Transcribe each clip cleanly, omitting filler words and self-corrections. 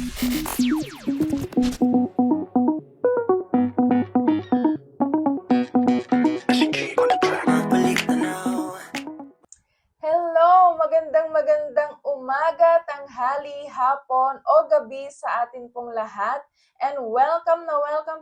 Hello! Magandang umaga, tanghali, hapon o gabi sa atin pong lahat. And welcome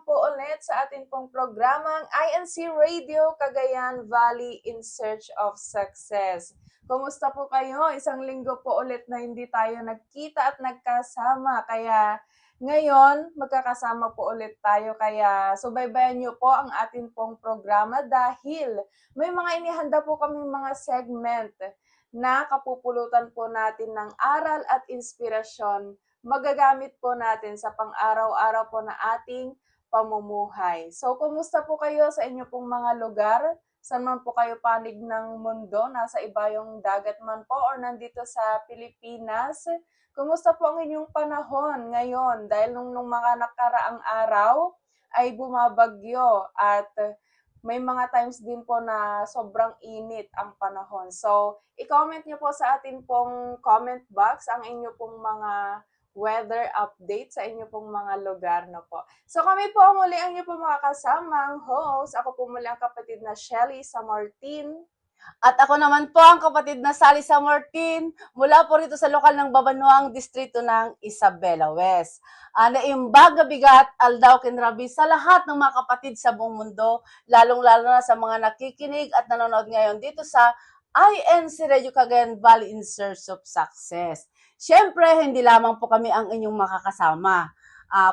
po ulit sa atin pong programang INC Radio Cagayan Valley in Search of Success. Kumusta po kayo? Isang linggo po ulit na hindi tayo nagkita at nagkasama. Kaya ngayon, magkakasama po ulit tayo. Kaya subaybayan niyo po ang atin pong programa dahil may mga inihanda po kaming mga segment na kapupulutan po natin ng aral at inspirasyon, magagamit po natin sa pang-araw-araw po na ating pamumuhay. So, kumusta po kayo sa inyo pong mga lugar? Saan man po kayo panig ng mundo? Nasa ibayong dagat man po or nandito sa Pilipinas? Kumusta po ang inyong panahon ngayon? Dahil nung mga nakaraang araw ay bumabagyo at may mga times din po na sobrang init ang panahon. So, i-comment nyo po sa atin pong comment box ang inyo pong mga weather update sa inyo pong mga lugar na po. So, kami po muli ang inyo pong mga kasamang host. Ako po muli ang kapatid na Shelly Samartin. At ako naman po ang kapatid na Sally Samartin mula po rito sa lokal ng Babanuang distrito ng Isabela West. Naimbag na bigat aldaw kinrabi sa lahat ng mga kapatid sa buong mundo, lalong-lalo na sa mga nakikinig at nanonood ngayon dito sa INC Radio Cagayan Valley in Search of Success. Siyempre, hindi lamang po kami ang inyong makakasama.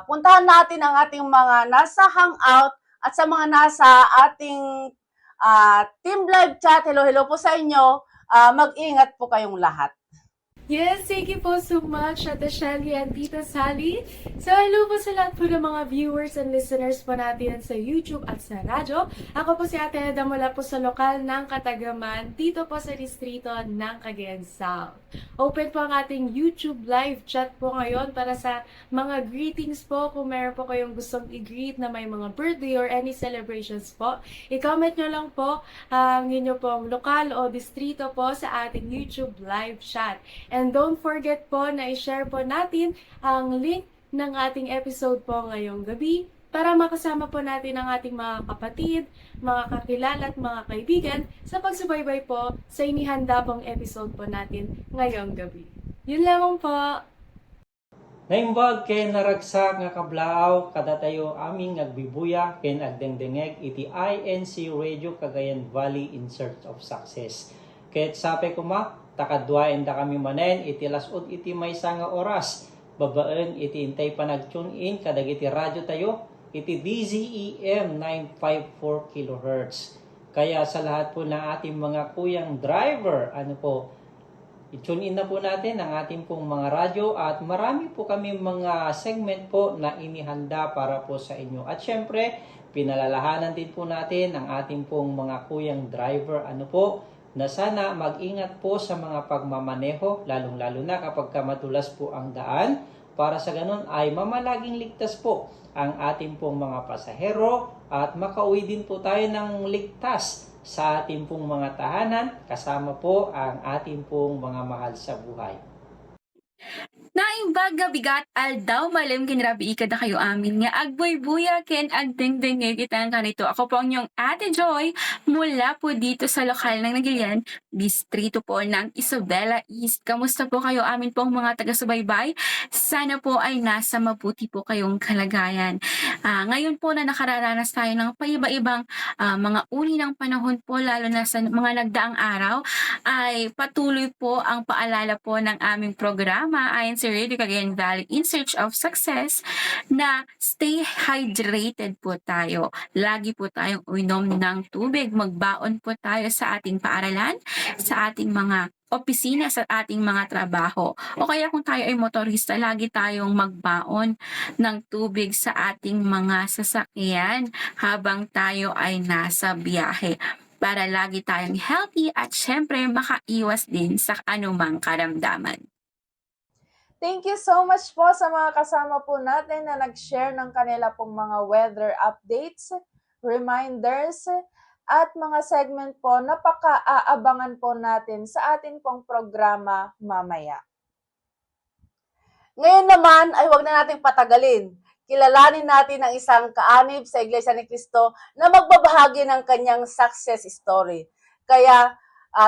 Puntahan natin ang ating mga nasa hangout at sa mga nasa ating Team Live Chat, hello po sa inyo. Mag-ingat po kayong lahat. Yes, thank you po so much, Ate Shelly and Tita Sally. So, hello po sa lahat po ng mga viewers and listeners po natin sa YouTube at sa radyo. Ako po si Ate Eda mula po sa lokal ng Katagaman, dito po sa distrito ng Cagayan South. Open po ang ating YouTube live chat po ngayon para sa mga greetings po. Kung meron po kayong gustong i-greet na may mga birthday or any celebrations po, i-comment nyo lang po ang inyo pong lokal o distrito po sa ating YouTube live chat. And don't forget po na i-share po natin ang link ng ating episode po ngayong gabi para makasama po natin ang ating mga kapatid, mga kakilala at mga kaibigan sa pagsubaybay po sa inihanda pong episode po natin ngayong gabi. Yun lamang po. Naimbag kay naragsak nga kablaaw kada tayo aming nagbibuya ken agdengdengeg iti INC Radio Cagayan Valley in Search of Success. Ket sape ko takadwaen da kami manen iti lasod iti maysa nga oras. Babaen iti intay panag-tune in kadag iti radyo tayo iti DZEM 954 kHz. Kaya sa lahat po ng ating mga kuyang driver, i-tune in na po natin ang ating pong mga radyo at marami po kami mga segment po na inihanda para po sa inyo. At syempre, pinalalahanan din po natin ang ating pong mga kuyang driver, na sana mag-ingat po sa mga pagmamaneho, lalong-lalo na kapag madulas po ang daan, para sa ganun ay mamalaging ligtas po ang ating pong mga pasahero at makauwi din po tayo ng ligtas sa ating pong mga tahanan, kasama po ang ating pong mga mahal sa buhay. Naimbag nga bigat aldaw malim kinrabi ikad na kayo amin nga agboy-buya ken agdengdengeg itang kanito. Ako po ang inyong Ate Joy mula po dito sa lokal ng Nagilian, distrito po ng Isabela East. Kamusta po kayo amin pong mga taga-subaybay? Sana po ay nasa mabuti po kayong kalagayan. Ngayon po na nakararanas tayo ng paiba-ibang mga uri ng panahon po, lalo na sa mga nagdaang araw, ay patuloy po ang paalala po ng aming programa INC Radio Cagayan Valley in Search of Success na stay hydrated po tayo. Lagi po tayong uminom ng tubig. Magbaon po tayo sa ating paaralan, sa ating mga opisina, sa ating mga trabaho. O kaya kung tayo ay motorista, lagi tayong magbaon ng tubig sa ating mga sasakyan habang tayo ay nasa biyahe, para lagi tayong healthy at syempre makaiwas din sa anumang karamdaman. Thank you so much po sa mga kasama po natin na nag-share ng kanila pong mga weather updates, reminders, at mga segment po na paka-aabangan po natin sa ating pong programa mamaya. Ngayon naman ay huwag na nating patagalin. Kilalanin natin ang isang kaanib sa Iglesia ni Cristo na magbabahagi ng kanyang success story. Kaya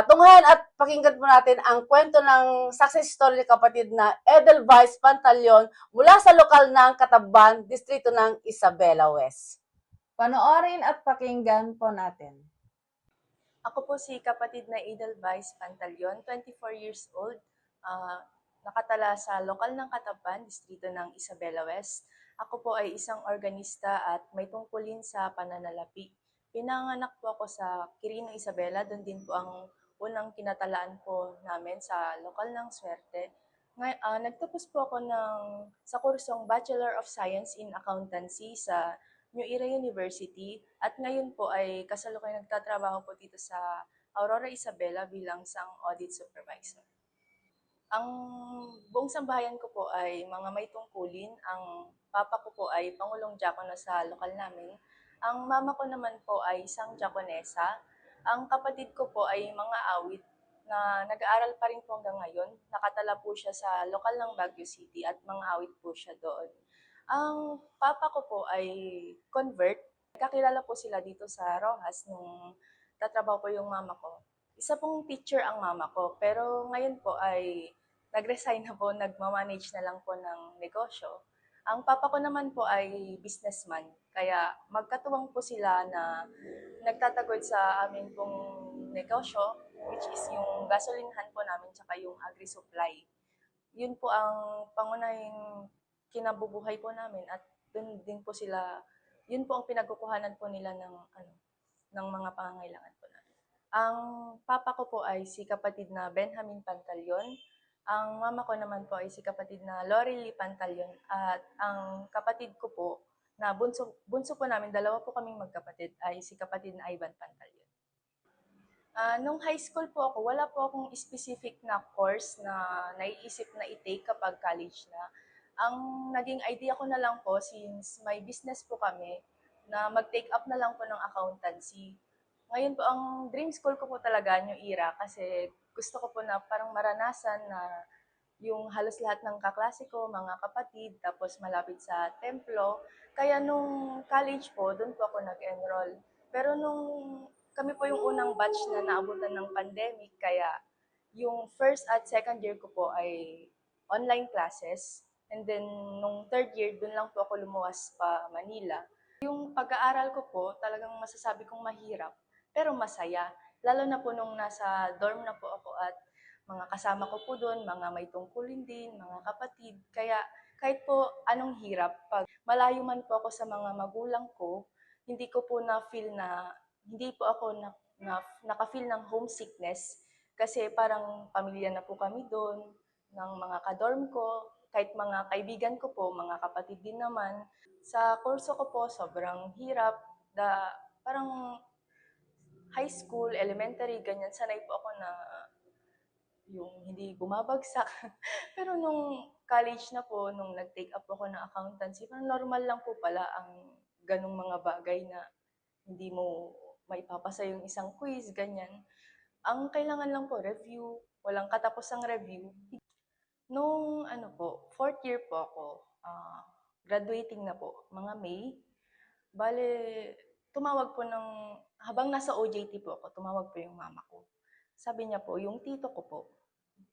tunghayan at pakinggan po natin ang kwento ng success story ni kapatid na Edelweiss Pantaleon mula sa lokal ng Kataban, distrito ng Isabela West. Panoorin at pakinggan po natin. Ako po si kapatid na Edelweiss Pantaleon, 24 years old, nakatala sa lokal ng Kataban, distrito ng Isabela West. Ako po ay isang organista at may tungkulin sa pananalapi. Pinanganak po ako sa Quirino, Isabela. Doon din po ang unang kinatalaan po namin sa lokal ng Swerte. Nagtapos po ako sa kursong Bachelor of Science in Accountancy sa New Era University at ngayon po ay kasalukuyang nagtatrabaho po dito sa Aurora, Isabela bilang isang audit supervisor. Ang buong sambahayan ko po ay mga may tungkulin. Ang papa ko po ay Pangulong Diakono sa lokal namin. Ang mama ko naman po ay isang diakonesa. Ang kapatid ko po ay mga awit na nag-aaral pa rin po hanggang ngayon. Nakatala po siya sa lokal ng Baguio City at mga awit po siya doon. Ang papa ko po ay convert. Kakilala po sila dito sa Rojas nung tatrabaho po yung mama ko. Isa pong teacher ang mama ko, pero ngayon po ay nag-resign na po, nagmamanage na lang po ng negosyo. Ang papa ko naman po ay businessman, kaya magkatuwang po sila na nagtatagod sa amin pong negosyo, which is yung gasolinhan po namin tsaka yung agri-supply. Yun po ang pangunahing kinabubuhay po namin at dun din po sila, yun po ang pinagkukuhanan po nila ng mga pangangailangan po namin. Ang papa ko po ay si kapatid na Benjamin Pantaleon. Ang mama ko naman po ay si kapatid na Lorely Pantaleon. At ang kapatid ko po, na bunso po namin, dalawa po kaming magkapatid, ay si kapatid na Ivan Pantaleon. Nung high school po ako, wala po akong specific na course na naiisip na i-take kapag college na. Ang naging idea ko na lang po, since may business po kami, na mag-take up na lang po ng accountancy. Ngayon po, ang dream school ko po talaga, New Era, kasi gusto ko po na parang maranasan na yung halos lahat ng kaklase ko, mga kapatid, tapos malapit sa templo. Kaya nung college po, doon po ako nag-enroll. Pero nung kami po yung unang batch na naabutan ng pandemic, kaya yung first at second year ko po ay online classes. And then, nung third year, doon lang po ako lumuwas pa Manila. Yung pag-aaral ko po, talagang masasabi kong mahirap, pero masaya. Lalo na po nung nasa dorm na po ako at mga kasama ko po doon, mga may tungkulin din, mga kapatid. Kaya kahit po anong hirap, pag malayo man po ako sa mga magulang ko, hindi ko po na-feel na, hindi po ako naka-feel ng homesickness. Kasi parang pamilya na po kami doon, ng mga kadorm ko, kahit mga kaibigan ko po, mga kapatid din naman. Sa kurso ko po, sobrang hirap. Parang high school, elementary, ganyan, sanay po ako na yung hindi bumabagsak. Pero nung college na po, nung nag-take up ako ng accountancy, parang normal lang po pala ang ganong mga bagay na hindi mo maipapasa yung isang quiz, ganyan. Ang kailangan lang po, review. Walang katapusang review. Nung fourth year po ako, graduating na po, mga May, bale, tumawag po habang nasa OJT po ako, tumawag po yung mama ko. Sabi niya po, yung tito ko po,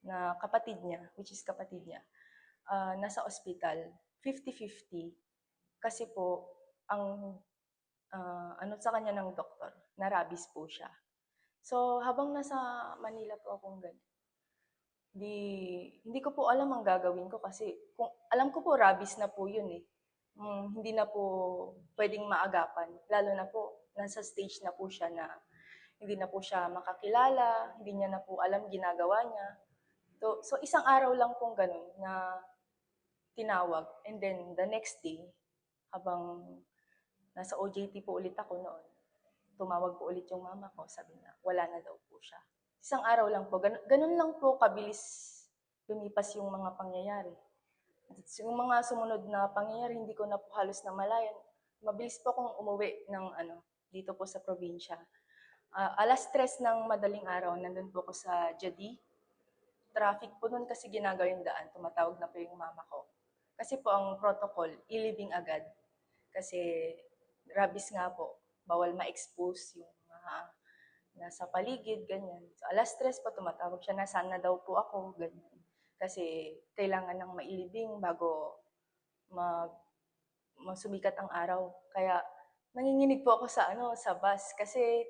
na kapatid niya, which is kapatid niya, nasa ospital, 50-50. Kasi po, ang sa kanya ng doktor, na rabies po siya. So, habang nasa Manila po akong ganyan, hindi ko po alam ang gagawin ko kasi alam ko po rabies na po yun eh. Hindi na po pwedeng maagapan. Lalo na po, nasa stage na po siya na hindi na po siya makakilala, hindi niya na po alam ginagawa niya. So isang araw lang pong ganun na tinawag. And then the next day, habang nasa OJT po ulit ako noon, tumawag po ulit yung mama ko, sabi na wala na daw po siya. Isang araw lang po, ganun lang po kabilis lumipas yung mga pangyayari. Yung mga sumunod na pangyayari, hindi ko na po halos namalayan. Mabilis po akong umuwi dito po sa probinsya. 3:00 ng madaling araw, nandun po ako sa Jadi. traffic po nun kasi ginagawa yung daan, tumatawag na po yung mama ko. Kasi po ang protocol, ilibing agad. Kasi rabies nga po, bawal ma-expose yung mga nasa paligid, ganyan. So, alas 3 po tumatawag siya, nasaan na daw po ako, ganyan. Kasi kailangan ng mailibing bago mag sumikat ang araw. Kaya nanginginig po ako sa bus kasi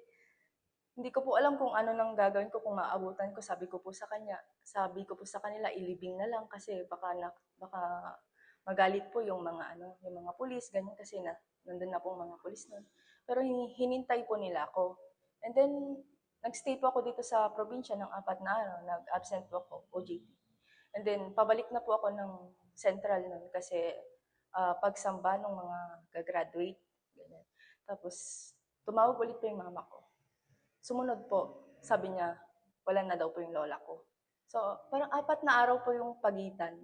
hindi ko po alam kung ano nang gagawin ko kung maabutan ko. Sabi ko po sa kanila ilibing na lang kasi baka magalit po yung mga yung mga pulis ganyan kasi nandun na pong mga pulis noon. Pero hinintay po nila ako. And then nagstay po ako dito sa probinsya ng 4 na araw, nag-absent po ako, OJT. And then pabalik na po ako ng Central noon kasi pagsamba ng mga gagraduate. Ganyan. Tapos, tumawag ulit po yung mama ko. Sumunod po, sabi niya, wala na daw po yung lola ko. So, parang 4 na araw po yung pagitan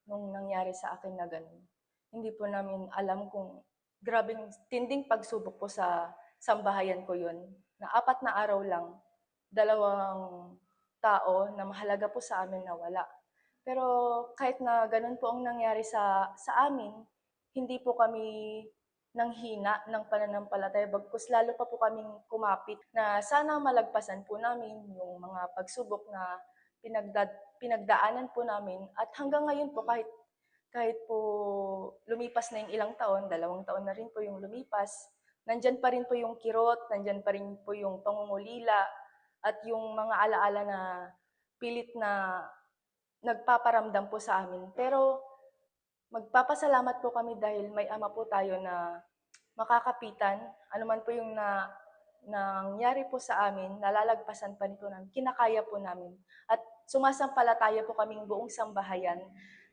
nung nangyari sa akin na ganun. Hindi po namin alam kung grabing tinding pagsubok po sa sambahayan ko yun. Na 4 na araw lang, 2 tao na mahalaga po sa amin na wala. Pero kahit na ganun po ang nangyari sa amin, hindi po kami nanghina ng pananampalataya. Bagkus lalo pa po kaming kumapit na sana malagpasan po namin yung mga pagsubok na pinagdaanan po namin. At hanggang ngayon po kahit po lumipas na yung ilang taon, 2 taon na rin po yung lumipas, nandyan pa rin po yung kirot, nandyan pa rin po yung pangungulila, at yung mga alaala na pilit na nagpaparamdam po sa amin. Pero magpapasalamat po kami dahil may ama po tayo na makakapitan. Ano man po yung nangyari po sa amin, nalalagpasan pa rin po namin, kinakaya po namin. At sumasampalataya po kaming buong sambahayan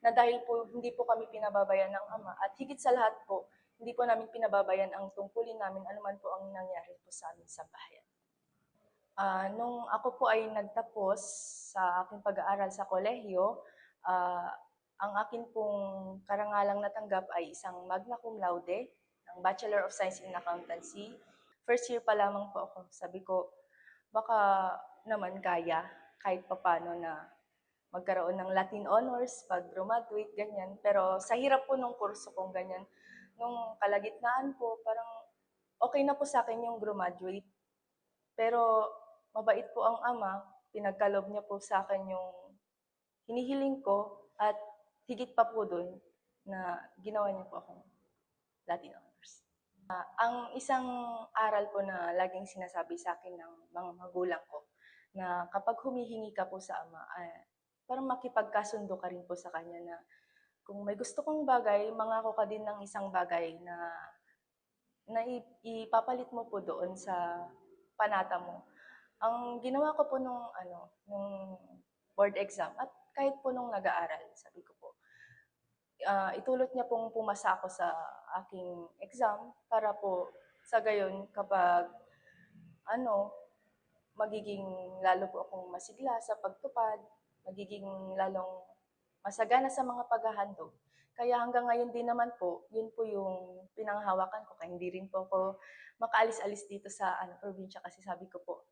na dahil po hindi po kami pinababayan ng ama at higit sa lahat po, hindi po namin pinababayan ang tungkulin namin anuman po ang nangyari po sa amin sa bahayan. Nung ako po ay nagtapos sa aking pag-aaral sa kolehiyo, ang akin pong karangalang natanggap ay isang magna cum laude ng Bachelor of Science in Accountancy. First year pa lamang po ako. Sabi ko, baka naman kaya kahit papano na magkaroon ng Latin honors pag graduate, ganyan. Pero sa hirap po nung kurso kong ganyan, nung kalagitnaan po, parang okay na po sa akin yung graduate. Pero mabait po ang ama, pinagkalob niya po sa akin yung hinihiling ko at higit pa po doon na ginawa niya po akong Latin honors. Ang isang aral po na laging sinasabi sa akin ng mga magulang ko na kapag humihingi ka po sa ama, parang makipagkasundo ka rin po sa kanya na kung may gusto kong bagay, mangako ka din ng isang bagay na ipapalit mo po doon sa panata mo. Ang ginawa ko po nung board exam at kahit po nung nag-aaral, sabi ko po, itulot niya pong pumasa ako sa aking exam para po sa gayon kapag magiging lalo po akong masigla sa pagtupad, magiging lalong masagana sa mga paghahandog. Kaya hanggang ngayon din naman po, yun po yung pinanghahawakan ko. Kaya hindi rin po ako makaalis-alis dito sa probinsya kasi sabi ko po,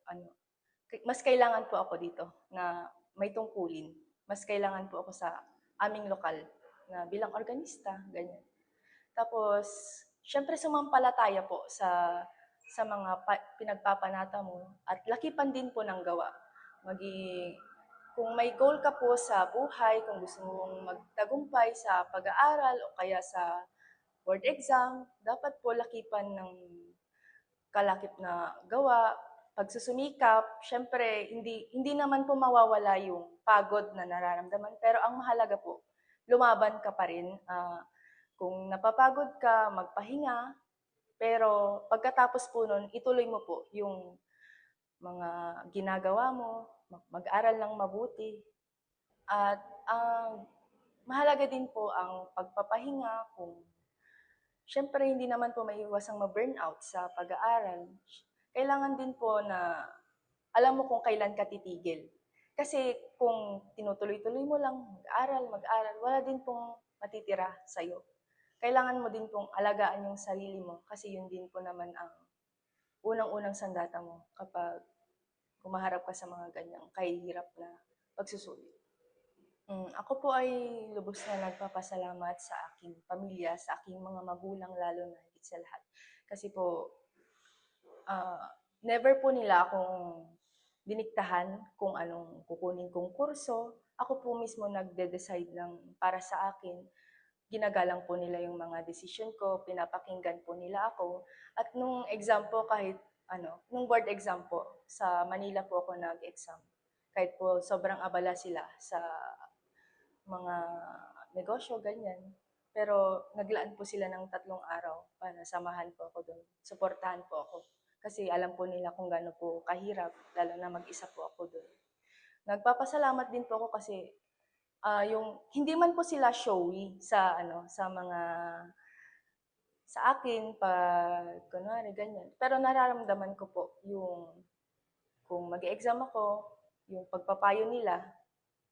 mas kailangan po ako dito na may tungkulin. Mas kailangan po ako sa aming lokal na bilang organista, ganyan. Tapos, syempre sumampalataya po sa mga pinagpapanata mo at lakipan din po ng gawa. Kung may goal ka po sa buhay, kung gusto mong magtagumpay sa pag-aaral o kaya sa board exam, dapat po lakipan ng kalakip na gawa, pagsusumikap. Syempre, hindi naman po mawawala yung pagod na nararamdaman, pero ang mahalaga po, lumaban ka pa rin. Kung napapagod ka, magpahinga, pero pagkatapos po nun, ituloy mo po yung mga ginagawa mo, mag-aral ng mabuti. At mahalaga din po ang pagpapahinga. Siyempre, hindi naman po maiiwasang ma-burnout sa pag-aaral. Kailangan din po na alam mo kung kailan ka titigil. Kasi kung tinutuloy-tuloy mo lang, mag-aral, wala din pong matitira sa'yo. Kailangan mo din pong alagaan yung sarili mo kasi yun din po naman ang unang-unang sandata mo kapag kumaharap ka sa mga ganyang kahihirap na pagsusulit. Ako po ay lubos na nagpapasalamat sa aking pamilya, sa aking mga magulang lalo na higit sa lahat. Kasi po, never po nila akong diniktahan kung anong kukunin kong kurso. Ako po mismo nagde-decide ng para sa akin. Ginagalang po nila yung mga decision ko, pinapakinggan po nila ako. At nung exam po kahit nung board exam po, sa Manila po ako nag-exam. Kahit po sobrang abala sila sa mga negosyo, ganyan. Pero naglaan po sila ng 3 araw para samahan po ako doon. Suportahan po ako. Kasi alam po nila kung gaano po kahirap, lalo na mag-isa po ako doon. Nagpapasalamat din po ako kasi yung hindi man po sila showy sa mga sa akin pag kunwari ganyan. Pero nararamdaman ko po yung kung mag-exam ako, yung pagpapayo nila,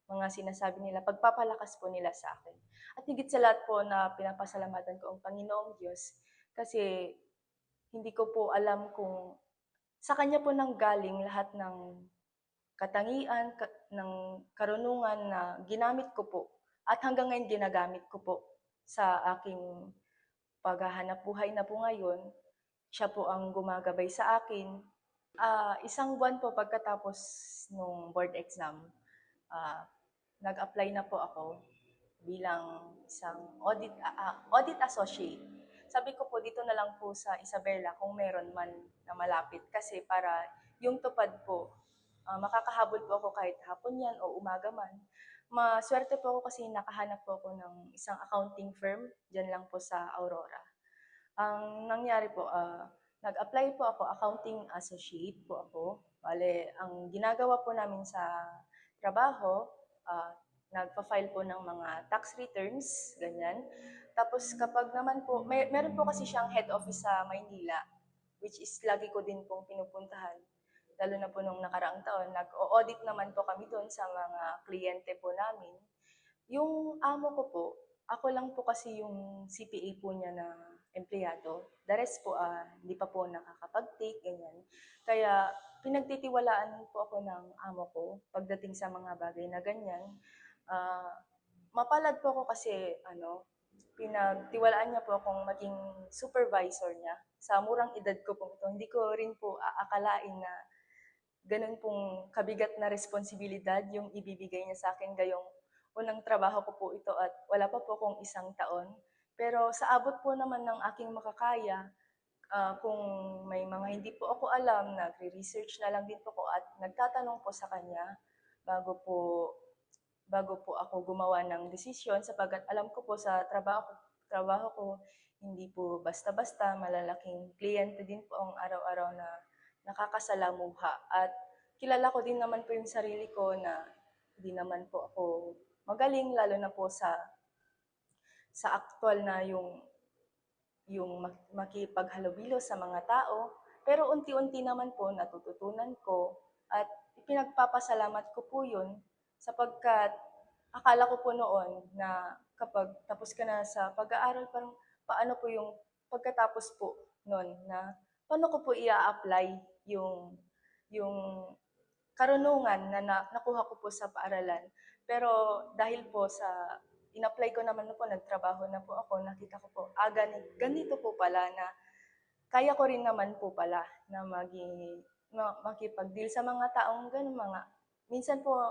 mga sinasabi nila, pagpapalakas po nila sa akin. At higit sa lahat po na pinapasalamatan ko ang Panginoong Diyos kasi hindi ko po alam kung sa Kanya po nanggaling lahat ng katangian, ng karunungan na ginamit ko po at hanggang ngayon ginagamit ko po sa aking paghahanap buhay na po ngayon. Siya po ang gumagabay sa akin. 1 buwan po pagkatapos nung board exam, ah, nag-apply na po ako bilang isang audit associate. Sabi ko po dito na lang po sa Isabela kung meron man na malapit kasi para yung tupad po, makakahabol po ako kahit hapon yan o umaga man. Maswerte po ako kasi nakahanap po ako ng isang accounting firm dyan lang po sa Aurora. Ang nangyari po, nag-apply po ako, accounting associate po ako. Bale, ang ginagawa po namin sa trabaho, nagpa-file po ng mga tax returns, ganyan. Tapos kapag naman po, meron po kasi siyang head office sa Maynila, which is lagi ko din pong pinupuntahan. Lalo na po nung nakaraang taon, nag-o-audit naman po kami doon sa mga kliyente po namin. Yung amo ko po, ako lang po kasi yung CPA po niya na empleyado. The rest po, hindi pa po nakakapag-take, ganyan. Kaya pinagtitiwalaan po ako ng amo ko pagdating sa mga bagay na ganyan. Mapalad po ako kasi pinagtiwalaan niya po akong maging supervisor niya. Sa murang edad ko po ito, hindi ko rin po aakalain na ganun pong kabigat na responsibilidad yung ibibigay niya sa akin gayong unang trabaho ko po ito at wala pa po akong 1 taon. Pero sa abot po naman ng aking makakaya, kung may mga hindi po ako alam, nagre-research na lang din po ko at nagtatanong po sa kanya bago po bago po ako gumawa ng desisyon sapagkat alam ko po sa trabaho ko hindi po basta-basta, malalaking kliyente din po ang araw-araw na nakakasalamuha at kilala ko din naman po yung sarili ko na hindi naman po ako magaling lalo na po sa aktual na yung makipaghalubilo sa mga tao. Pero unti-unti naman po natututunan ko at pinagpapasalamat ko po yun sapagkat akala ko po noon na kapag tapos ka na sa pag-aaral, parang paano po yung pagkatapos po noon na paano ko po i-apply yung karunungan na nakuha ko po sa paaralan. Pero dahil po sa in-apply ko naman po, nagtrabaho na po ako, nakita ko po, ganito po pala na kaya ko rin naman po pala na makipag-deal sa mga taong ganun, minsan po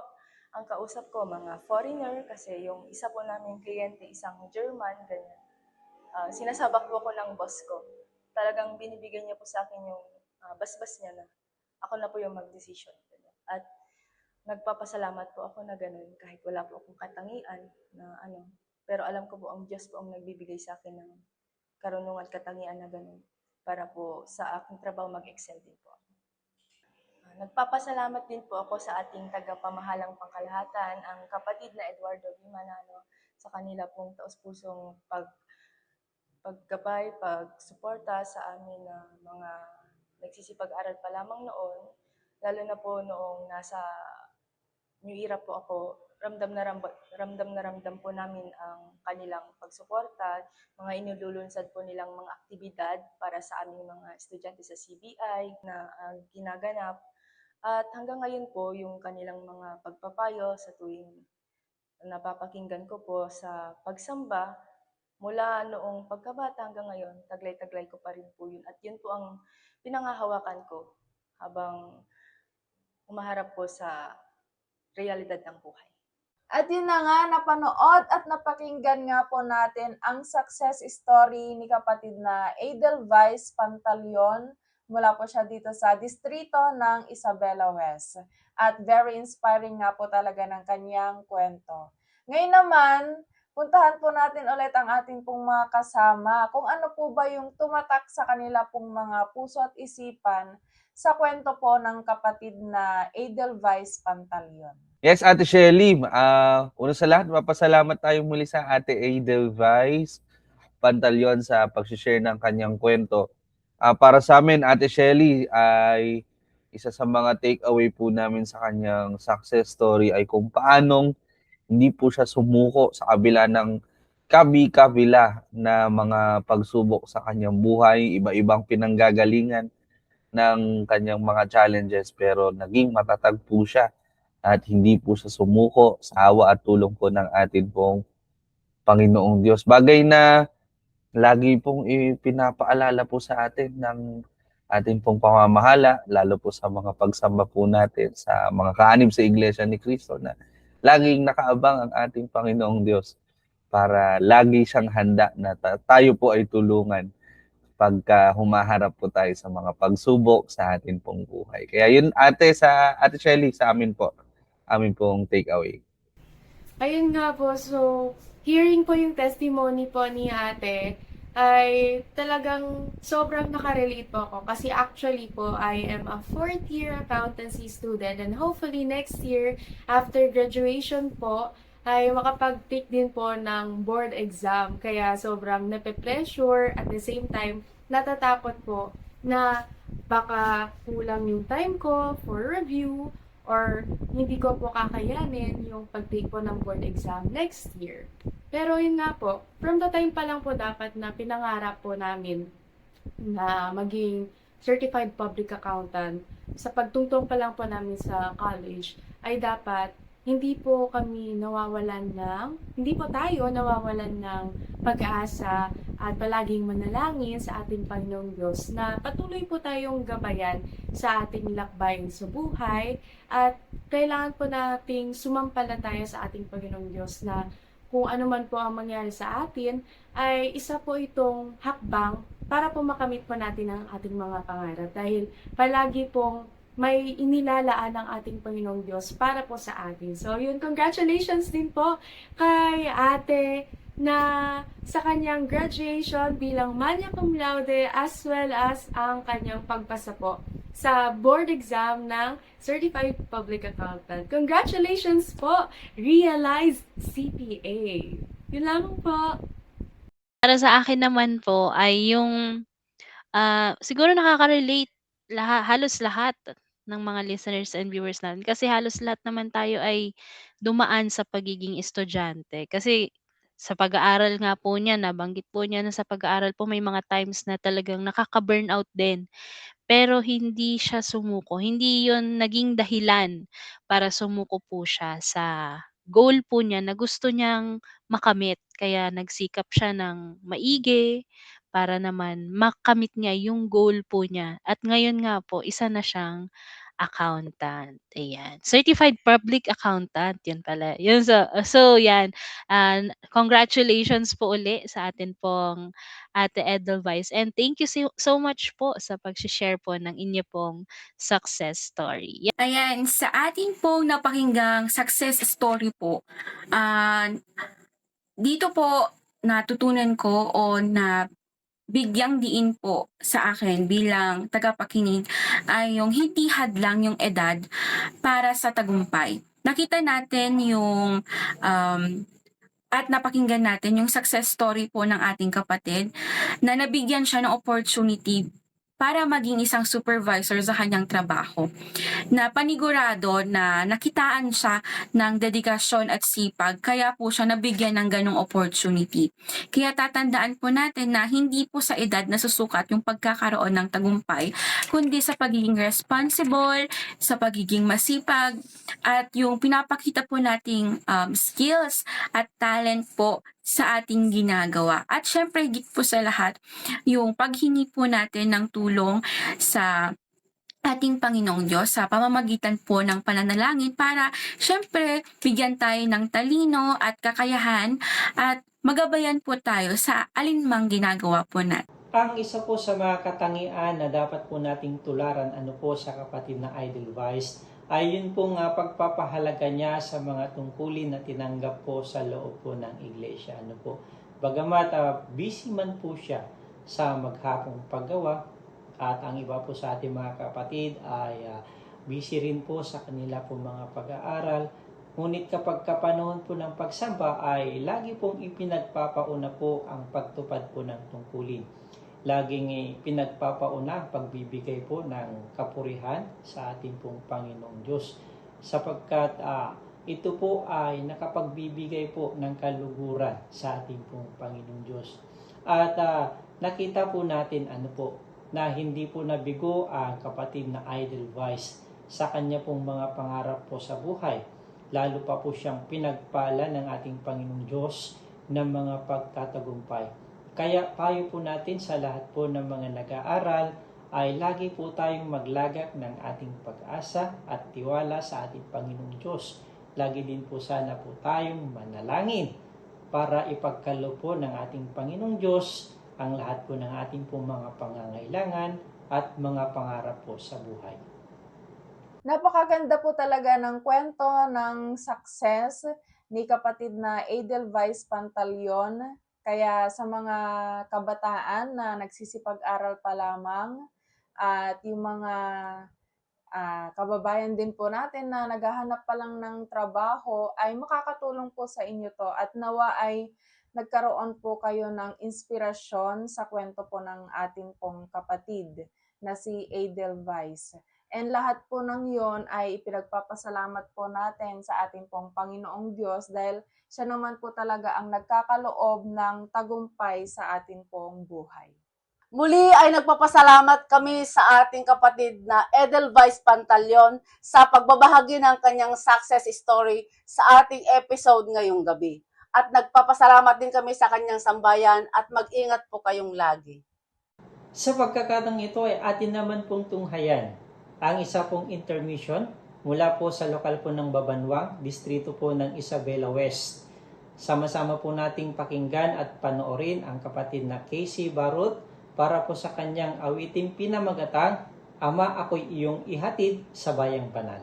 ang kausap ko mga foreigner kasi yung isa po namin kliyente, isang German, ganyan. Sinasabak po ako ng boss ko. Talagang binibigyan niya po sa akin yung basbas niya na ako na po yung mag-decision. At nagpapasalamat po ako na ganun kahit wala po akong katangian na pero alam ko po ang Diyos po ang nagbibigay sa akin ng karunungan at katangian na ganun para po sa aking trabaho mag-excel din po ako. Nagpapasalamat din po ako sa ating tagapamahalang pangkalahatan, ang kapatid na Eduardo V. Manalo, sa kanila pong taus-pusong paggabay, pagsuporta sa amin na mga nagsisipag-aral pa lamang noon, lalo na po noong nasa New Era po ako, ramdam na ramdam po namin ang kanilang pagsuporta, mga inululunsad po nilang mga aktibidad para sa aming mga estudyante sa CBI na ginaganap. At hanggang ngayon po, yung kanilang mga pagpapayo sa tuwing napapakinggan ko po sa pagsamba mula noong pagkabata hanggang ngayon, taglay-taglay ko pa rin po yun. At yun po ang pinangahawakan ko habang humaharap po sa realidad ng buhay. At yun na nga, napanood at napakinggan nga po natin ang success story ni kapatid na Edelweiss Pantaleon. Mula po siya dito sa distrito ng Isabela West. At very inspiring nga po talaga ng kanyang kwento. Ngayon naman, puntahan po natin ulit ang ating pong mga kasama kung ano po ba yung tumatak sa kanila pong mga puso at isipan sa kwento po ng kapatid na Edelweiss Pantaleon. Yes, Ate Shelly. Una sa lahat, mapasalamat tayo muli sa Ate Edelweiss Pantaleon sa pag-share ng kanyang kwento. Para sa amin, Ate Shelly, ay isa sa mga take-away po namin sa kanyang success story ay kung paanong hindi po siya sumuko sa kabila ng kabi-kabila na mga pagsubok sa kanyang buhay, iba-ibang pinanggagalingan ng kanyang mga challenges, pero naging matatag po siya at hindi po siya sumuko sa awa at tulong po ng atin pong Panginoong Diyos. Bagay na lagi pong ipinapaalala po sa atin ng ating pong pamamahala, lalo po sa mga pagsamba po natin sa mga kaanib sa Iglesia ni Cristo na laging nakaabang ang ating Panginoong Diyos para lagi siyang handa na tayo po ay tulungan pagka humaharap po tayo sa mga pagsubok sa atin pong buhay. Kaya yun, Ate Shelly, sa amin pong take away. Ayun nga po, so hearing po yung testimony po ni ate, ay talagang sobrang nakarelate po ako. Kasi actually po, I am a 4th year accountancy student and hopefully next year, after graduation po, ay makapag-take din po ng board exam. Kaya sobrang nape-pressure at the same time, natatakot po na baka kulang yung time ko for review or hindi ko po kakayanin yung pag-take po ng board exam next year. Pero yun nga po, from the time pa lang po dapat na pinangarap po namin na maging certified public accountant, sa pagtungtong pa lang po namin sa college, ay dapat hindi po tayo nawawalan ng pag-asa at palaging manalangin sa ating Panginoong Diyos na patuloy po tayong gabayan sa ating lakbayin sa buhay at kailangan po nating sumampalataya sa ating Panginoong Diyos na kung ano man po ang mangyari sa atin, ay isa po itong hakbang para po makamit po natin ang ating mga pangarap. Dahil palagi pong may inilalaan ng ating Panginoong Diyos para po sa atin. So yun, congratulations din po kay ate na sa kanyang graduation bilang magna cum laude as well as ang kanyang pagpasa po sa board exam ng Certified Public Accountant. Congratulations po, Realized CPA. Yun lang po. Para sa akin naman po ay yung, siguro nakaka-relate halos lahat ng mga listeners and viewers natin kasi halos lahat naman tayo ay dumaan sa pagiging estudyante. Kasi sa pag-aaral nga po niya, nabanggit po niya na sa pag-aaral po may mga times na talagang nakaka-burnout din. Pero hindi siya sumuko, hindi 'yun naging dahilan para sumuko po siya sa goal po niya na gusto niyang makamit. Kaya nagsikap siya ng maigi para naman makamit niya yung goal po niya at ngayon nga po isa na siyang accountant, ayan. Certified Public Accountant, 'yun pala. 'Yun so 'yan, congratulations po uli sa atin pong Ate Edelweiss. And thank you so much po sa pag-share po ng inyo pong success story. Ayan, sa ating pong napakinggang success story po, dito po natutunan ko o na bigyang diin po sa akin bilang tagapakinig ay yung hindi hadlang yung edad para sa tagumpay. Nakita natin yung at napakinggan natin yung success story po ng ating kapatid na nabigyan siya ng opportunity para maging isang supervisor sa kanyang trabaho, na panigurado na nakitaan siya ng dedikasyon at sipag, kaya po siya nabigyan ng ganong opportunity. Kaya tatandaan po natin na hindi po sa edad nasusukat yung pagkakaroon ng tagumpay, kundi sa pagiging responsible, sa pagiging masipag, at yung pinapakita po nating skills at talent po sa ating ginagawa. At syempre, higit po sa lahat, yung paghingi po natin ng tulong sa ating Panginoong Diyos sa pamamagitan po ng pananalangin para syempre bigyan tayo ng talino at kakayahan at magabayan po tayo sa alinmang ginagawa po natin. Ang isa po sa mga katangian na dapat po nating tularan sa kapatid na Edelweiss ay yun po nga pagpapahalaga niya sa mga tungkulin na tinanggap po sa loob po ng iglesia. Bagamat busy man po siya sa maghapong paggawa, at ang iba po sa ating mga kapatid ay busy rin po sa kanila po mga pag-aaral, ngunit kapag kapanahon po ng pagsamba ay lagi pong ipinagpapauna po ang pagtupad po ng tungkulin. Laging pinagpapauna ang pagbibigay po ng kapurihan sa ating pong Panginoong Diyos, sapagkat ito po ay nakapagbibigay po ng kaluguran sa ating pong Panginoong Diyos. At nakita po natin na hindi po nabigo ang kapatid na Edelweiss sa kanya pong mga pangarap po sa buhay. Lalo pa po siyang pinagpala ng ating Panginoong Diyos ng mga pagtatagumpay. Kaya payo po natin sa lahat po ng mga nag-aaral ay lagi po tayong maglagak ng ating pag-asa at tiwala sa ating Panginoong Diyos. Lagi din po sana po tayong manalangin para ipagkaloob po ng ating Panginoong Diyos ang lahat po ng ating po mga pangangailangan at mga pangarap po sa buhay. Napakaganda po talaga ng kwento ng success ni kapatid na Edelweiss Pantaleon. Kaya sa mga kabataan na nagsisipag-aral pa lamang at yung mga kababayan din po natin na naghahanap pa lang ng trabaho, ay makakatulong po sa inyo to at nawa ay nagkaroon po kayo ng inspirasyon sa kwento po ng ating pong kapatid na si Edelweiss. And lahat po ng yon ay ipinagpapasalamat po natin sa ating pong Panginoong Diyos dahil siya naman po talaga ang nagkakaloob ng tagumpay sa ating pong buhay. Muli ay nagpapasalamat kami sa ating kapatid na Edelweiss Pantaleon sa pagbabahagi ng kanyang success story sa ating episode ngayong gabi. At nagpapasalamat din kami sa kanyang sambayan at mag-ingat po kayong lagi. Sa pagkakataong ito ay atin naman pong tunghayan ang isa pong intermission mula po sa lokal po ng Babanwang, distrito po ng Isabela West. Sama-sama po nating pakinggan at panoorin ang kapatid na Casey Barut para po sa kanyang awiting pinamagatang Ama, Ako'y Iyong Ihatid sa Bayang Banal.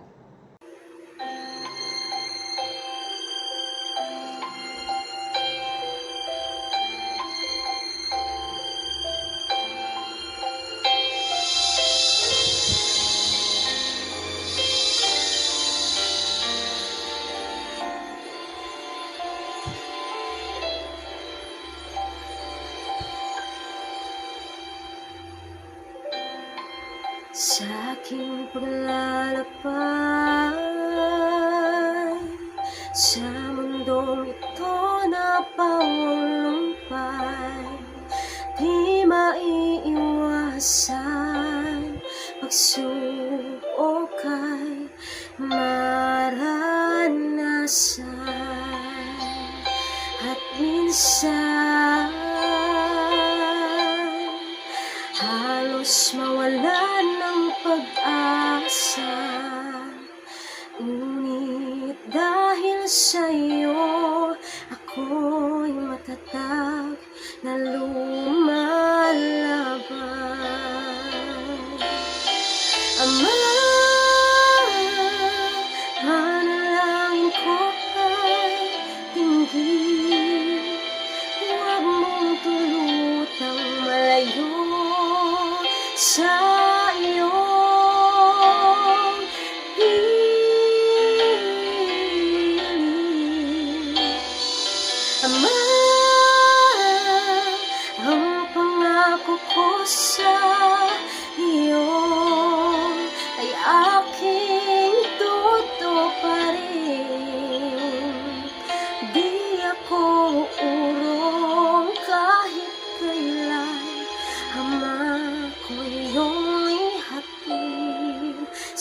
Sa aking paglalakbay sa mundong ito na pangulumpay, di maiiwasan pagsubok ay maranasan, at minsan halos mawalan ng pag-asa, ngunit dahil sa'yo ako'y matatag na lumalaban. Ama, panalangin ko ay tingin, huwag mong tulutang malayo sa iyong piling. Ama, ang pangako ko sa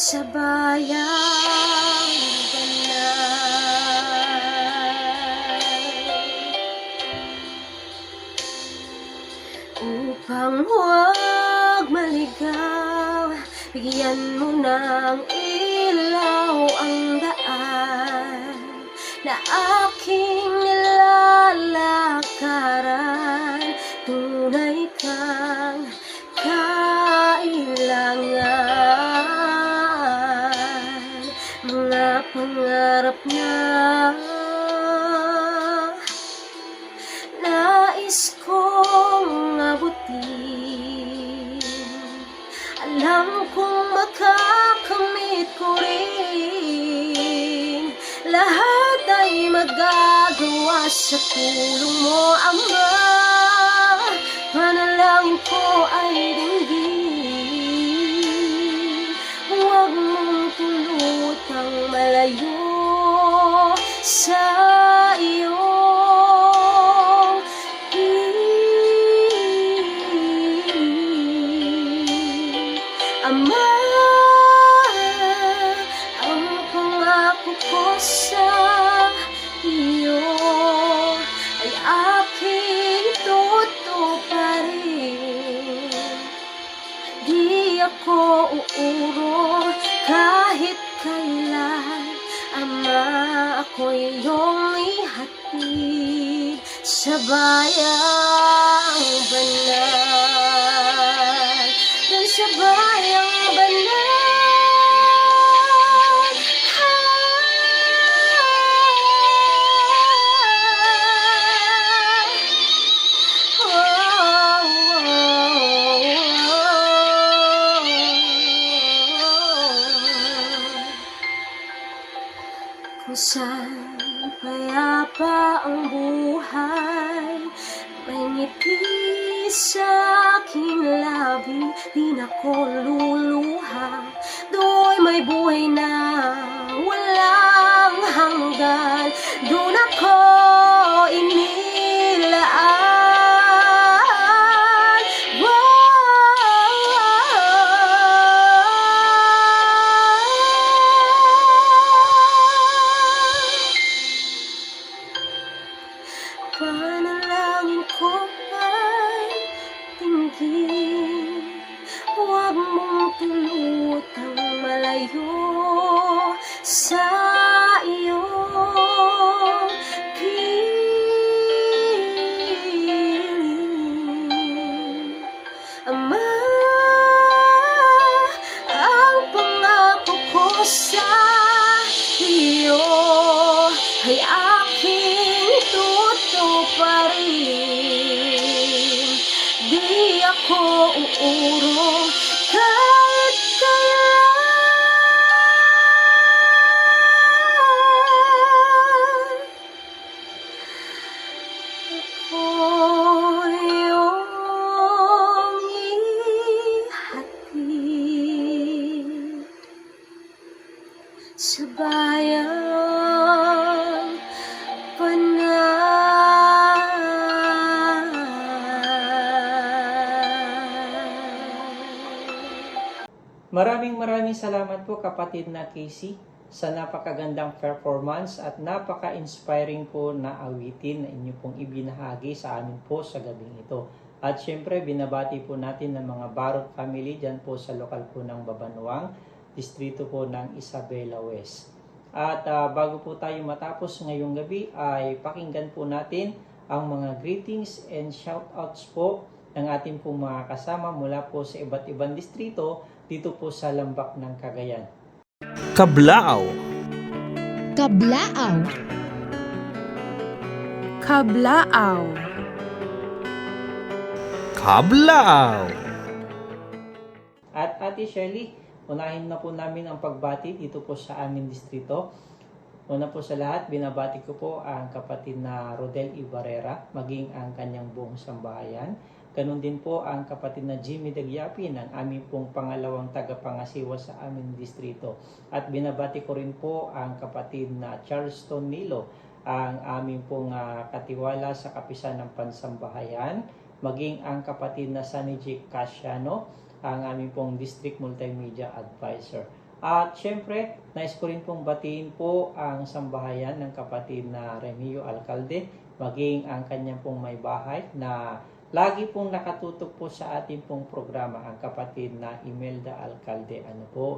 sa bayang upang huwag maligaw, bigyan mo ng ilaw ang daan na aking nilalakaran. Tunay kang kailangan, mga pangarap na nais kong abutin. Alam kong makakamit ko rin, lahat ay magagawa sa tulong mo, Ama. Panalangin ko ay dinggin, huwag mong tulutang malayo sa iyong piling. Ama, ang pangako ko sa iyo ay aking tutuparin. Di ako uurong kahit kailan, Ama, ako'y iyong ihatid sa bayang banal, dun sa bayang banal. Kung saan payapa ang buhay, may ngiti sa aking labi, di na ko luluha. Do'y may buhay na walang hanggan, doon ako inilaan. Panalangin ko ay tinggin, huwag mong tulutang malayo sa iyong piling. Ama, ang pangako ko sa iyo ay aking tutuparin. Di ako uurong kahit kailan, ako'y iyong ihatid sa bayang Maraming salamat po kapatid na Casey sa napakagandang performance at napaka-inspiring po na awitin na inyo pong ibinahagi sa amin po sa gabing ito. At syempre binabati po natin ng mga Barot family dyan po sa lokal po ng Babanuang, distrito po ng Isabela West. At bago po tayo matapos ngayong gabi ay pakinggan po natin ang mga greetings and shoutouts po ng ating pong mga kasama mula po sa iba't ibang distrito dito po sa Lambak ng Cagayan. Kablaaw. Kablaaw. Kablaaw. Kablaaw. At Ate Shelly, unahin na po namin ang pagbati dito po sa aming distrito. Una po sa lahat, binabati ko po ang kapatid na Rodel Ibarrera, maging ang kanyang buong sambahayan. Ganun din po ang kapatid na Jimmy Dagyapin, ang aming pong pangalawang tagapangasiwa sa aming distrito. At binabati ko rin po ang kapatid na Charleston Nilo, ang aming pong katiwala sa kapisan ng pansambahayan, maging ang kapatid na Sunny J. Casiano, ang aming pong District Multimedia Advisor. At syempre, nais ko rin pong batiin po ang sambahayan ng kapatid na Remio Alcalde, maging ang kanyang pong may bahay na lagi pong nakatutok po sa ating pong programa, ang kapatid na Imelda Alcalde. Ano po?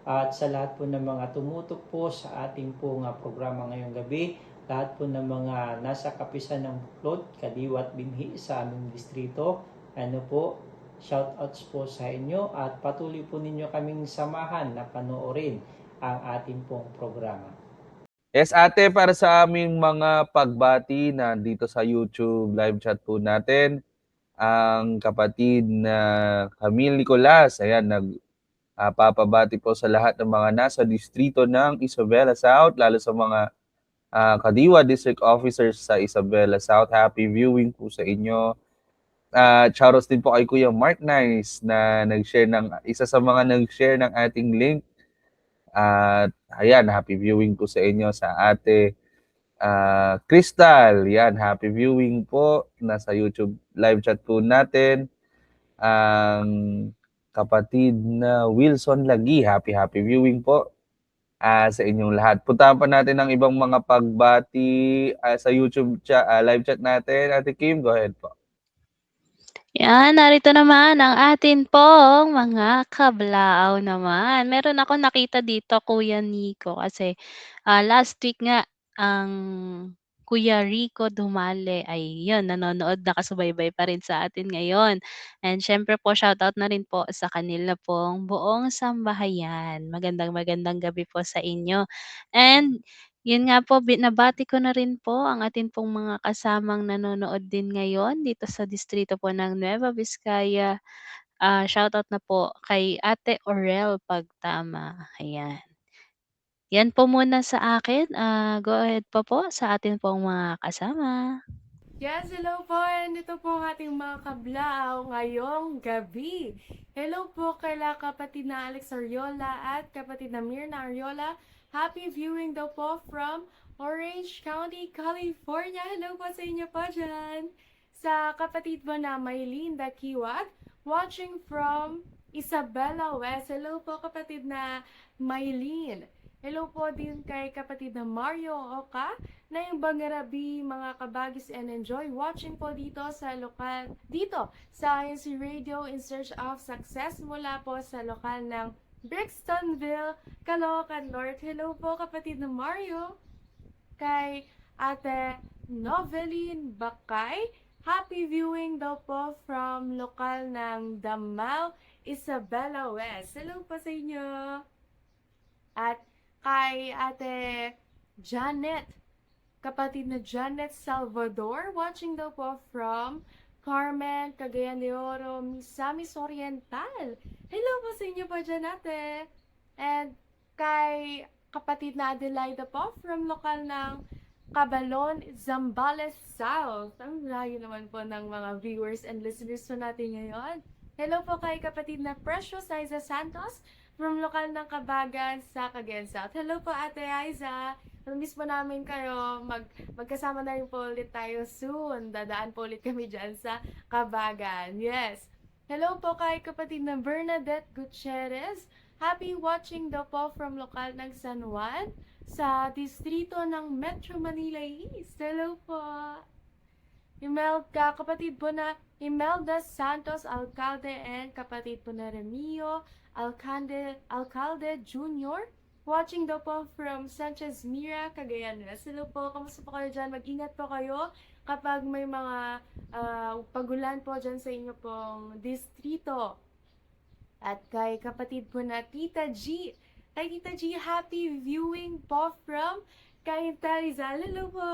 At sa lahat po ng mga tumutok po sa ating pong programa ngayong gabi, lahat po ng mga nasa kapisan ng buklod, kadiwat binhi sa aming distrito, ano po, shoutouts po sa inyo at patuloy po ninyo kaming samahan na panoorin ang ating pong programa. Yes, ate, para sa aming mga pagbati na dito sa YouTube live chat po natin, ang kapatid na Camille Nicolas, ayan, papabati po sa lahat ng mga nasa distrito ng Isabela South, lalo sa mga Kadiwa District Officers sa Isabela South. Happy viewing po sa inyo. Shoutout din po kay Kuya Mark Nice na isa sa mga nag-share ng ating link. At ayan, happy viewing po sa inyo sa ate Crystal. Yan, happy viewing po. Nasa YouTube live chat po natin. Ang kapatid na Wilson Lagi, happy viewing po sa inyong lahat. Puntahan pa natin ang ibang mga pagbati sa YouTube live chat natin. Ate Kim, go ahead po. Yan, narito naman ang atin pong mga kablaaw naman. Meron ako nakita dito, Kuya Nico, kasi last week nga, ang Kuya Rico Dumale ay yun, nanonood, nakasubaybay pa rin sa atin ngayon. And syempre po, shoutout na rin po sa kanila pong buong sambahayan. Magandang gabi po sa inyo. And yun nga po, nabati ko na rin po ang atin pong mga kasamang nanonood din ngayon dito sa distrito po ng Nueva Vizcaya. Shoutout na po kay Ate Orel Pagtama. Ayan. Yan po muna sa akin. Go ahead po sa atin pong mga kasama. Yes, hello po. And ito po ang ating mga kablaaw ngayong gabi. Hello po kaila kapatid na Alex Ariola at kapatid na Mirna Ariola. Happy viewing daw po from Orange County, California. Hello po sa inyo po dyan. Sa kapatid mo na Maylene Dakiwag, watching from Isabela West. Hello po kapatid na Maylene. Hello po din kay kapatid na Mario Oka na yung Bangarabi, mga kabagis, and enjoy watching po dito sa INC Radio in Search of Success mula po sa lokal ng Brixtonville, Caloocan North. Hello po kapatid na Mario. Kay Ate Noveline Bakay, happy viewing daw po from lokal ng Damao, Isabela West. Hello po sa inyo. At kay Ate Janet, kapatid na Janet Salvador, watching daw po from Carmen, Cagayan de Oro, Misamis Oriental. Hello po sa inyo po dyan, ate. And kay kapatid na Adelaida po from lokal ng Cabalon, Zambales South. Ang layo naman po ng mga viewers and listeners po natin ngayon. Hello po kay kapatid na Precious Aiza Santos from lokal ng Kabagan sa Cagayan South. Hello po Ate Aiza. Miss po namin kayo. Magkasama na rin po ulit tayo soon. Dadaan po ulit kami dyan sa Kabagan. Yes. Hello po kay kapatid na Bernadette Gutierrez. Happy watching daw po from lokal ng San Juan sa distrito ng Metro Manila East. Hello po. Kapatid po na Imelda Santos Alcalde and kapatid po na Remio Alcalde Jr. Watching daw po from Sanchez Mira, Cagayan West. Hello po, kamusta po kayo dyan? Mag-ingat po kayo kapag may mga pagulan po dyan sa inyo pong distrito. At kay kapatid po na Tita G. Kay Tita G, happy viewing po from Cainta Rizal. Hello po.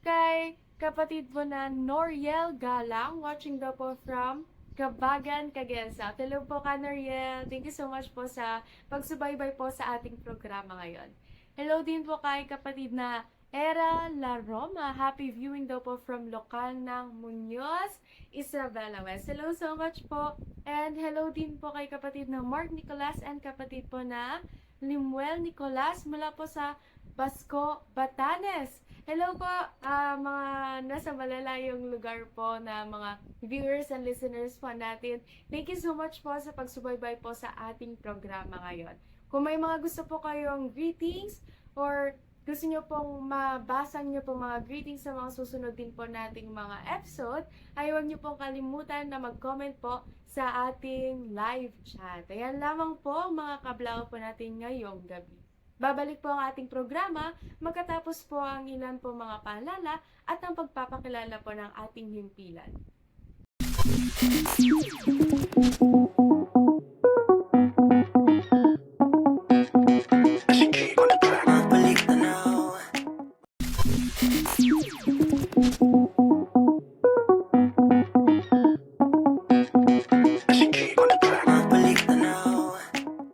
Kay kapatid po na Noriel Galang, watching daw po from Kabagan, Cagayan South. Hello po ka, Noriel. Thank you so much po sa pagsubaybay po sa ating programa ngayon. Hello din po kay kapatid na Era La Roma. Happy viewing daw po from lokal ng Muñoz, Isabela West. Hello so much po. And hello din po kay kapatid na Mark Nicolas and kapatid po na Limuel Nicolas mula po sa Basco, Batanes. Hello po, mga nasa malalayong lugar po na mga viewers and listeners po natin. Thank you so much po sa pagsubaybay po sa ating programa ngayon. Kung may mga gusto po kayong greetings or gusto nyo pong mabasa nyo pong mga greetings sa mga susunod din po nating mga episode, ay huwag nyo pong kalimutan na mag-comment po sa ating live chat. Ayan lamang po mga kablao po natin ngayong gabi. Babalik po ang ating programa magkatapos po ang ilan po mga paalala at ang pagpapakilala po ng ating himpilan.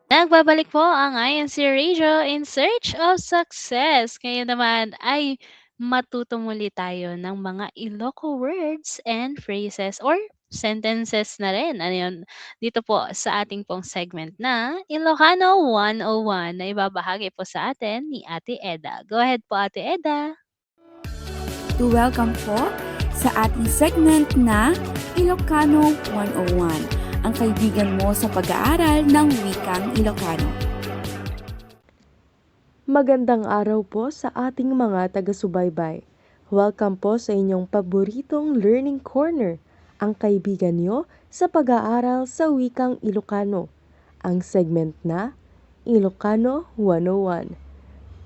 Nagbabalik po ang INC Radio in Search of Success. Ngayon naman ay matuto muli tayo ng mga Iloco words and phrases or sentences na rin. Ano yun? Dito po sa ating pong segment na Ilocano 101 na ibabahagi po sa atin ni Ate Eda. Go ahead po, Ate Eda. To welcome po sa ating segment na Ilocano 101, ang kaibigan mo sa pag-aaral ng wikang Ilocano. Magandang araw po sa ating mga taga-subaybay. Welcome po sa inyong paboritong learning corner, ang kaibigan nyo sa pag-aaral sa wikang Ilocano, ang segment na Ilocano 101.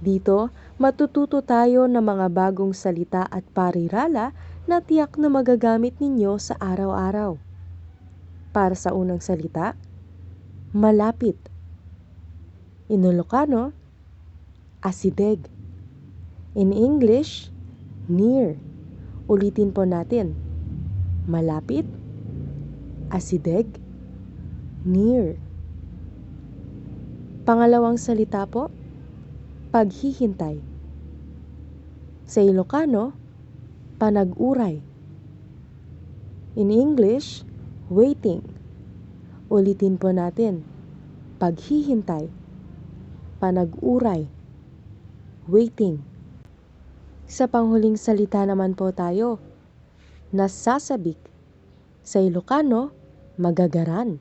Dito, matututo tayo ng mga bagong salita at parirala na tiyak na magagamit ninyo sa araw-araw. Para sa unang salita, malapit. In Ilocano, asideg. In English, near. Ulitin po natin. Malapit, asideg, near. Pangalawang salita po, paghihintay. Sa Ilocano, panag-uray. In English, waiting. Ulitin po natin. Paghihintay. Panag-uray. Waiting. Sa panghuling salita naman po tayo. Nasasabik. Sa Ilocano, magagaran.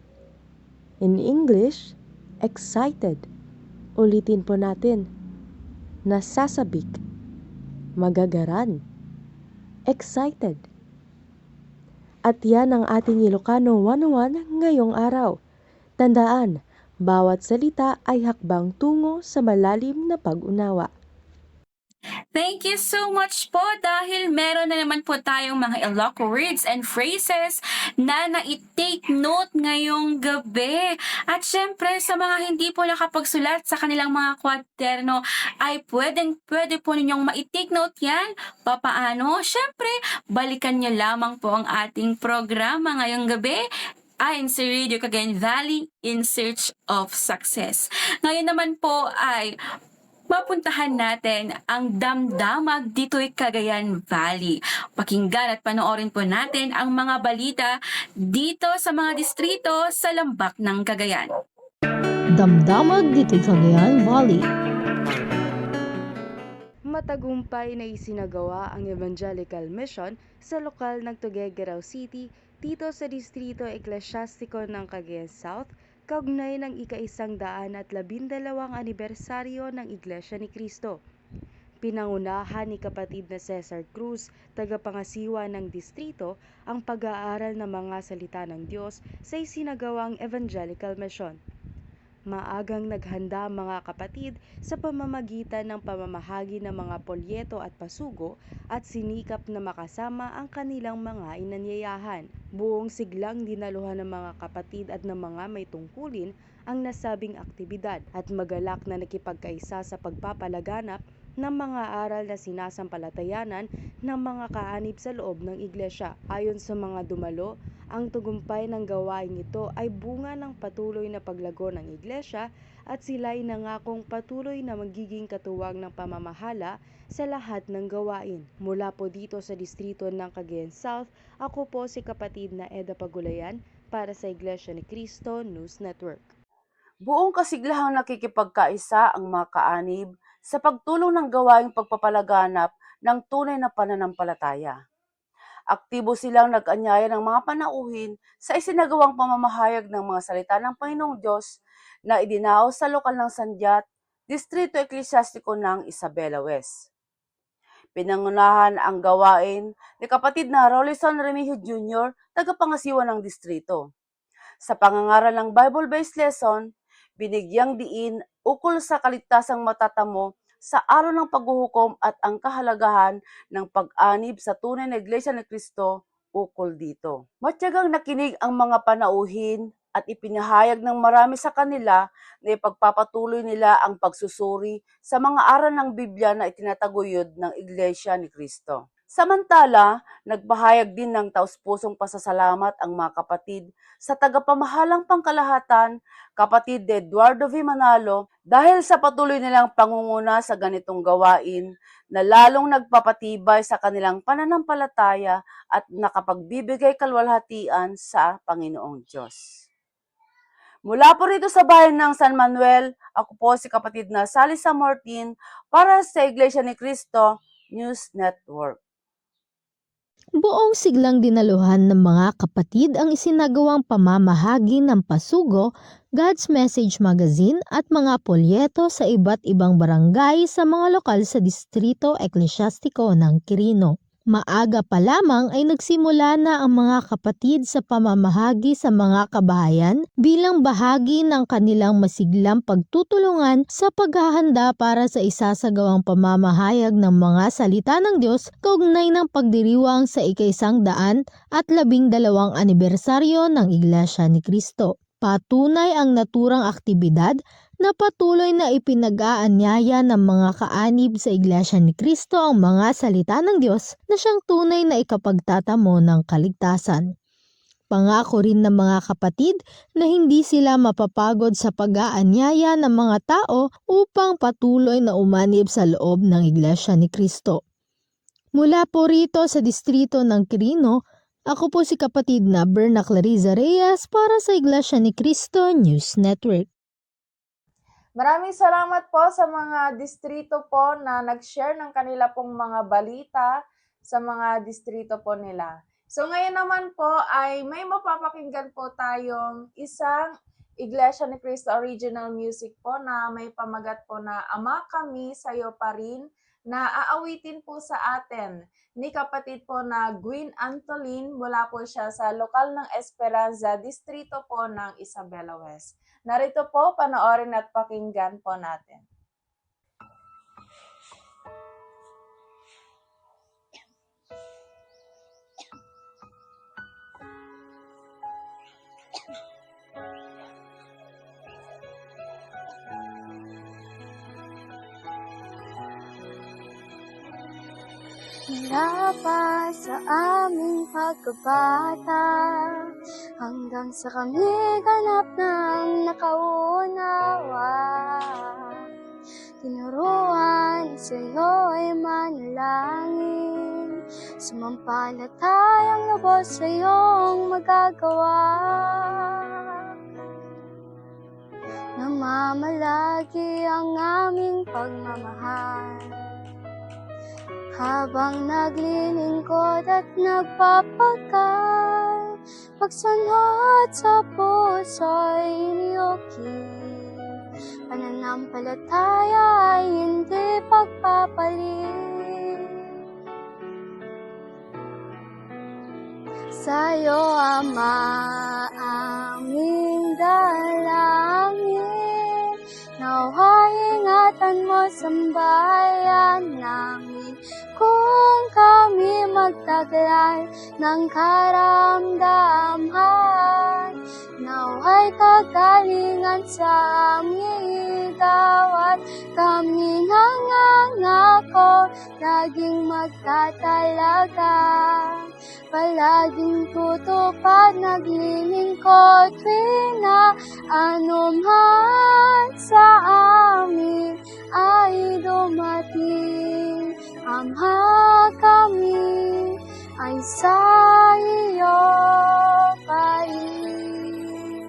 In English, excited. Ulitin po natin. Nasasabik. Magagaran. Excited. At yan ang ating Ilocano 101 ngayong araw. Tandaan, bawat salita ay hakbang tungo sa malalim na pag-unawa. Thank you so much po dahil meron na naman po tayong mga Iloco words and phrases na na-take note ngayong gabi. At syempre sa mga hindi po nakapagsulat sa kanilang mga kwaderno ay pwede po ninyong ma-take note yan. Papaano? Syempre, balikan nyo lamang po ang ating programa ngayong gabi. INC Radio Cagayan Valley in Search of Success. Ngayon naman po ay mapuntahan natin ang damdamag dito'y Cagayan Valley. Pakinggan at panoorin po natin ang mga balita dito sa mga distrito sa lambak ng Cagayan. Damdamag dito'y Cagayan Valley. Matagumpay na isinagawa ang Evangelical Mission sa lokal ng Tuguegarao City dito sa distrito eklesyastiko ng Cagayan South, kaugnay ng ika-112 anibersaryo ng Iglesia ni Cristo. Pinangunahan ni kapatid na Cesar Cruz, tagapangasiwa ng distrito, ang pag-aaral ng mga salita ng Diyos sa isinagawang Evangelical Mission. Maagang naghanda ang mga kapatid sa pamamagitan ng pamamahagi ng mga polyeto at pasugo at sinikap na makasama ang kanilang mga inanyayahan. Buong siglang dinaluhan ng mga kapatid at ng mga may tungkulin ang nasabing aktibidad at magalak na nakipagkaisa sa pagpapalaganap ng mga aral na sinasampalatayanan ng mga kaanib sa loob ng iglesia. Ayon sa mga dumalo, ang tagumpay ng gawaing ito ay bunga ng patuloy na paglago ng iglesia at sila'y nangakong patuloy na magiging katuwang ng pamamahala sa lahat ng gawain. Mula po dito sa distrito ng Cagayan South, ako po si kapatid na Eda Pagulayan para sa Iglesia ni Cristo News Network. Buong kasiglahang nakikipagkaisa ang mga kaanib sa pagtulong ng gawaing pagpapalaganap ng tunay na pananampalataya. Aktibo silang nag-anyaya ng mga panauhin sa isinagawang pamamahayag ng mga salita ng Panginoong Diyos na idinaos sa lokal ng Sandiat, Distrito Eklesyastiko ng Isabela West. Pinangunahan ang gawain ni kapatid na Rolison Remigio Jr., tagapangasiwa ng distrito. Sa pangangaral ng Bible-based lesson, binigyang diin ukol sa kaligtasang matatamo sa araw ng paghuhukom at ang kahalagahan ng pag-anib sa tunay na Iglesia ni Cristo ukol dito. Matyagang nakinig ang mga panauhin at ipinahayag ng marami sa kanila na ipagpapatuloy nila ang pagsusuri sa mga aral ng Biblia na itinataguyod ng Iglesia ni Cristo. Samantala, nagpahayag din ng taus-pusong pasasalamat ang mga kapatid sa tagapamahalang pangkalahatan, kapatid Eduardo V. Manalo, dahil sa patuloy nilang pangunguna sa ganitong gawain na lalong nagpapatibay sa kanilang pananampalataya at nakapagbibigay kalwalhatian sa Panginoong Diyos. Mula po rito sa bayan ng San Manuel, ako po si kapatid na Sally Samortin para sa Iglesia ni Cristo News Network. Buong siglang dinaluhan ng mga kapatid ang isinagawang pamamahagi ng pasugo, God's Message Magazine at mga polyeto sa iba't ibang barangay sa mga lokal sa Distrito Eklesyastiko ng Quirino. Maaga pa lamang ay nagsimula na ang mga kapatid sa pamamahagi sa mga kabahayan bilang bahagi ng kanilang masiglang pagtutulungan sa paghahanda para sa isasagawang pamamahayag ng mga salita ng Diyos kaugnay ng pagdiriwang sa ika-112 anibersaryo ng Iglesia ni Cristo. Patunay ang naturang aktibidad na patuloy na ipinag-aanyaya ng mga kaanib sa Iglesia ni Cristo ang mga salita ng Diyos na siyang tunay na ikapagtatamo ng kaligtasan. Pangako rin ng mga kapatid na hindi sila mapapagod sa pag-aanyaya ng mga tao upang patuloy na umanib sa loob ng Iglesia ni Cristo. Mula po rito sa distrito ng Quirino, ako po si kapatid na Berna Clariza Reyes para sa Iglesia ni Cristo News Network. Maraming salamat po sa mga distrito po na nag-share ng kanila pong mga balita sa mga distrito po nila. So ngayon naman po ay may mapapakinggan po tayong isang Iglesia ni Cristo original music po na may pamagat po na Ama Kami Sa'yo Pa Rin, na aawitin po sa atin ni kapatid po na Gwyn Antolin, mula po siya sa lokal ng Esperanza, distrito po ng Isabela West. Narito po, panoorin at pakinggan po natin. Mula pa sa aming pagkabata hanggang sa kami ganap ng nakaunawa, tinuruan sa'yo'y manalangin, sumampalatayang lubos sa'yong magagawa. Namamalagi ang aming pagmamahal habang naglilingkod at nagpapagal, pagsanhat sa puso'y iniyukit, pananampalataya ay hindi pagpapalit. Sa'yo, Ama, aming dalangin, nawa'y ingatan mo sambayan namin. Kung kami magtaglay ng karamdaman, nawa'y kagalingan sa aming dawat. Kami nangangako, laging magtatalaga, palaging tutupad, naglilingkod tuwina anuman sa amin ay dumating. Ama kami ay sa iyo pa rin.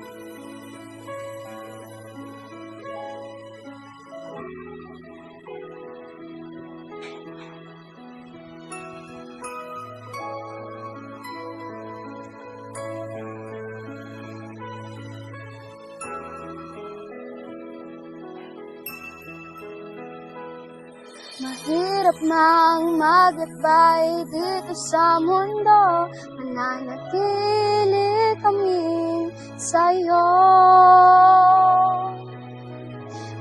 Mahirap mang magatbay dito sa mundo, mananatili kami sa'yo.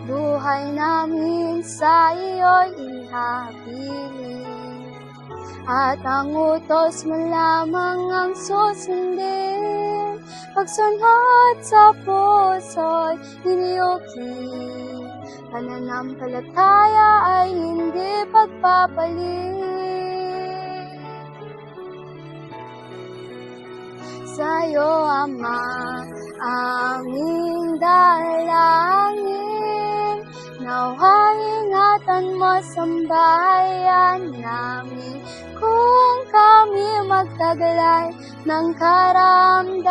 Buhay namin sa iyo'y ihabilin, at ang utos mo lamang ang susundin. Pagsunod sa puso'y hiniyukin, pananampalataya ay hindi pagpapalit. Sa'yo, Ama, aming dalangin, naway ingatan mo sambahayan namin. Kung kami magtaglay ng karamdaman,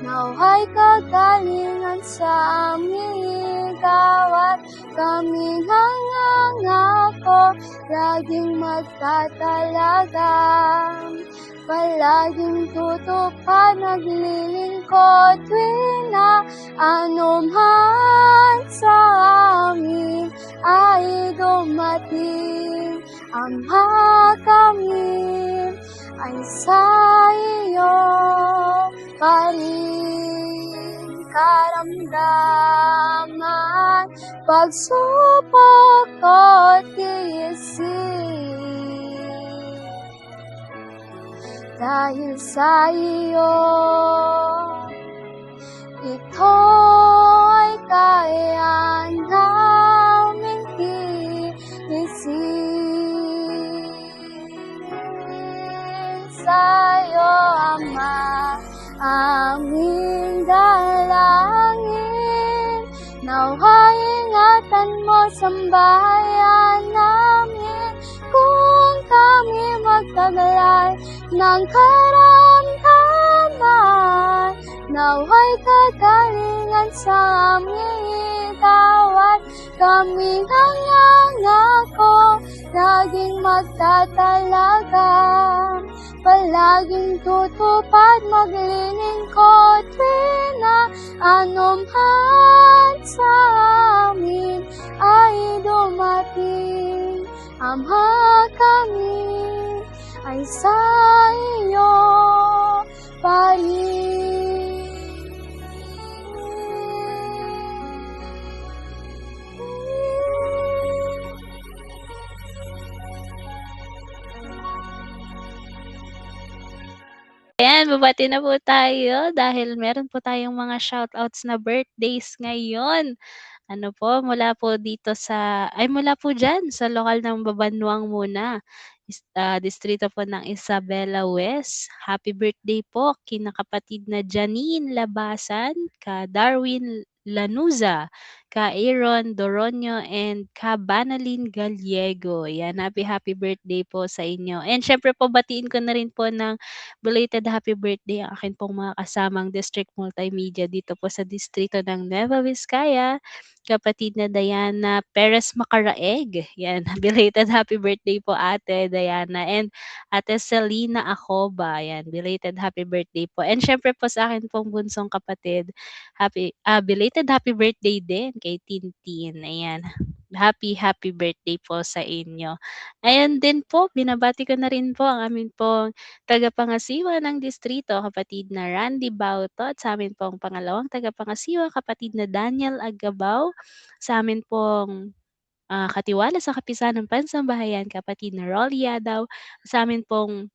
naway kagalingan sa aming gawat. Kami nangangako, laging magtatalaga, palaging tutupad, naglilingkod tuwing na anuman sa amin ay dumating. Ama, kami ay sa iyo pa rin. Karamdaman, pagsubok o tiisin, dahil sa iyo ito'y kaya naming tiisin. Sa'yo, Ama, aming dalangin, naway ingatan mo sambahayan namin. Kung kami magtaglay ng karamdaman, naway kagalingan sa aming gawat. Kami nangangako, laging magtatalaga, palaging tutupad, maglilingkod tuwing na anuman sa amin ay dumating. Ama, kami ay sa iyo pa rin. Ayan, babati na po tayo dahil meron po tayong mga shoutouts na birthdays ngayon. Ano po, mula po dyan sa lokal ng Babanwang muna. Distrito po ng Isabela West. Happy birthday po kina kapatid na Janine Labasan, ka Darwin Lanuza, ka Aaron Doronio, and ka Banalin Gallego. Yan, happy birthday po sa inyo. And syempre po, batiin ko na rin po ng belated happy birthday ang akin pong mga kasamang District Multimedia dito po sa distrito ng Nueva Vizcaya, kapatid na Diana Perez Macaraeg. Yan, belated happy birthday po Ate Diana, and Ate Selena Acoba. Yan, belated happy birthday po. And syempre po sa akin pong bunsong kapatid, belated happy birthday din kay Tintin. Ayan. Happy birthday po sa inyo. Ayan din po, binabati ko na rin po ang amin pong tagapangasiwa ng distrito, kapatid na Randy Bautot. Sa amin pong pangalawang tagapangasiwa, kapatid na Daniel Agabaw. Sa amin pong katiwala sa kapisan ng Pansambahayan, kapatid na Rolly Yadaw. Sa amin pong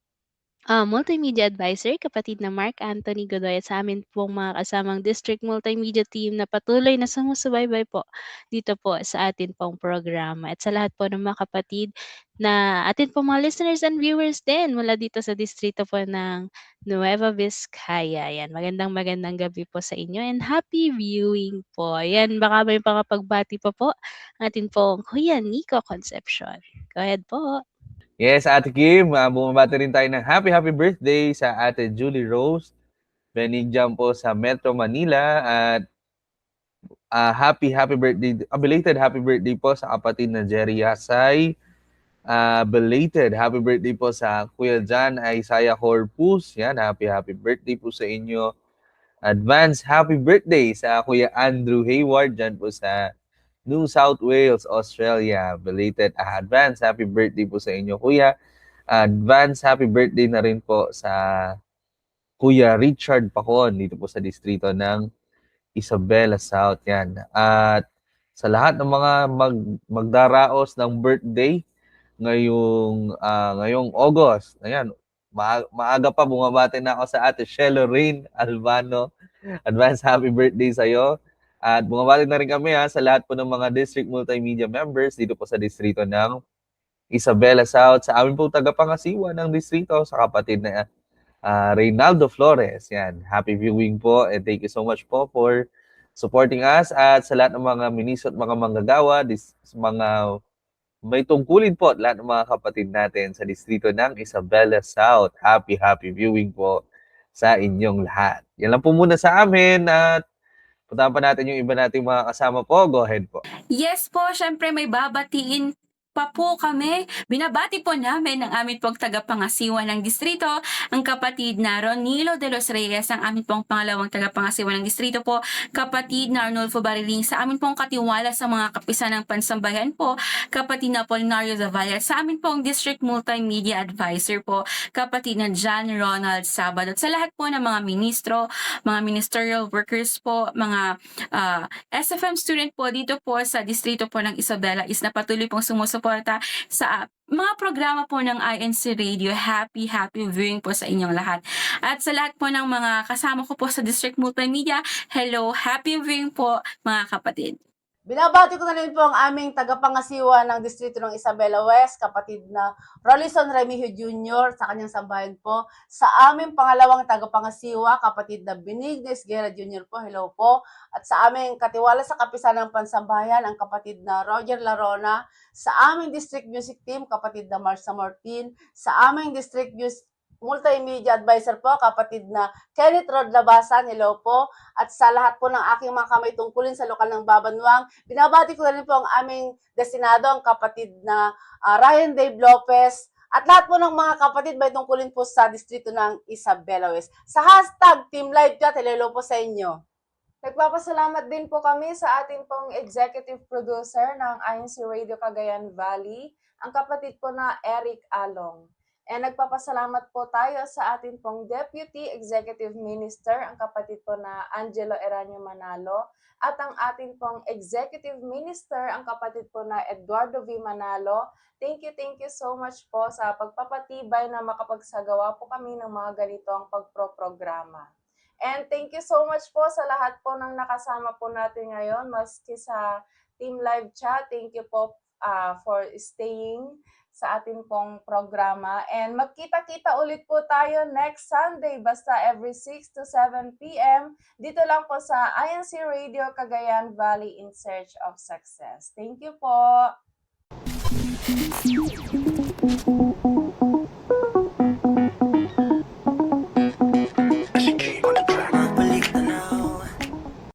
multimedia advisor, kapatid na Mark Anthony Godoy, at sa amin pong mga kasamang district multimedia team na patuloy na sumusubaybay po dito po sa atin pong programa. At sa lahat po ng mga kapatid na atin pong mga listeners and viewers din mula dito sa distrito po ng Nueva Vizcaya. Yan, magandang gabi po sa inyo and happy viewing po. Yan, baka may pakapagbati pa po atin pong Kuya Nico Concepcion. Go ahead po. Yes, Ate Kim, bumabati rin tayo ng happy birthday sa Ate Julie Rose Benigjan po sa Metro Manila, at happy birthday, belated happy birthday po sa kapatid na Jerry Yasay. Belated happy birthday po sa Kuya John Isaiah Corpus. Yan, happy birthday po sa inyo. Advance happy birthday sa Kuya Andrew Hayward dyan po sa New South Wales, Australia. Belated advance happy birthday po sa inyo, Kuya. Advance happy birthday na rin po sa Kuya Richard Pacon dito po sa distrito ng Isabela South. Yan. At sa lahat ng mga magdaraos ng birthday ngayong August. Ayan, maaga pa bumabati na ako sa Ate Shelo Rain Albano. Advance happy birthday sa iyo. At bumabati na rin kami sa lahat po ng mga district multimedia members dito po sa distrito ng Isabela South, sa amin po tagapangasiwa ng distrito, sa kapatid na Reynaldo Flores. Yan, happy viewing po and thank you so much po for supporting us. At sa lahat ng mga ministro at mga manggagawa, mga may tungkulin po, lahat ng mga kapatid natin sa distrito ng Isabela South. Happy viewing po sa inyong lahat. Yan lang po muna sa amin at puntahan pa natin yung iba nating mga kasama po. Go ahead po. Yes po, syempre may babatiin pa po kami. Binabati po namin ang aming pong tagapangasiwa ng distrito, ang kapatid na Ronilo de los Reyes, ang aming pong pangalawang tagapangasiwa ng distrito po, kapatid na Arnulfo Bariling, sa aming pong katiwala sa mga kapisan ng pansambayan po, kapatid na Apolinario Zavalla, sa aming pong district multimedia advisor po, kapatid na John Ronald Sabado, at sa lahat po ng mga ministro, mga ministerial workers po, mga SFM student po dito po sa distrito po ng Isabela is na patuloy pong sumusuporta sa mga programa po ng INC Radio. Happy viewing po sa inyong lahat. At sa lahat po ng mga kasama ko po sa District Multimedia, hello, happy viewing po mga kapatid. Binabati ko na rin po ang aming tagapangasiwa ng distrito ng Isabela West, kapatid na Rolison Remigio Jr. sa kanyang sambahan po. Sa aming pangalawang tagapangasiwa, kapatid na Benignes Guerra Jr. po, hello po. At sa aming katiwala sa kapisan ng pansambahan, ang kapatid na Roger Larona. Sa aming district music team, kapatid na Marcia Martin. Sa aming district multimedia advisor po, kapatid na Kenneth Rod Labasan, hello po. At sa lahat po ng aking mga kamay tungkulin sa lokal ng Babanwang, binabati ko na rin po ang aming destinado, ang kapatid na Ryan Dave Lopez, at lahat po ng mga kapatid may tungkulin po sa distrito ng Isabela West. Sa hashtag Team Live Chat, hello po sa inyo. Nagpapasalamat din po kami sa ating pong executive producer ng INC Radio Cagayan Valley, ang kapatid po na Eric Along. And nagpapasalamat po tayo sa ating pong Deputy Executive Minister, ang kapatid po na Angelo Eranio Manalo, at ang ating pong Executive Minister, ang kapatid po na Eduardo V. Manalo. Thank you so much po sa pagpapatibay na makapagsagawa po kami ng mga ganitong pagproprograma. And thank you so much po sa lahat po ng nakasama po natin ngayon, maski sa Team Live Chat. Thank you po for staying sa ating pong programa. And magkita-kita ulit po tayo next Sunday, basta every 6 to 7 p.m. Dito lang po sa INC Radio Cagayan Valley in Search of Success. Thank you po!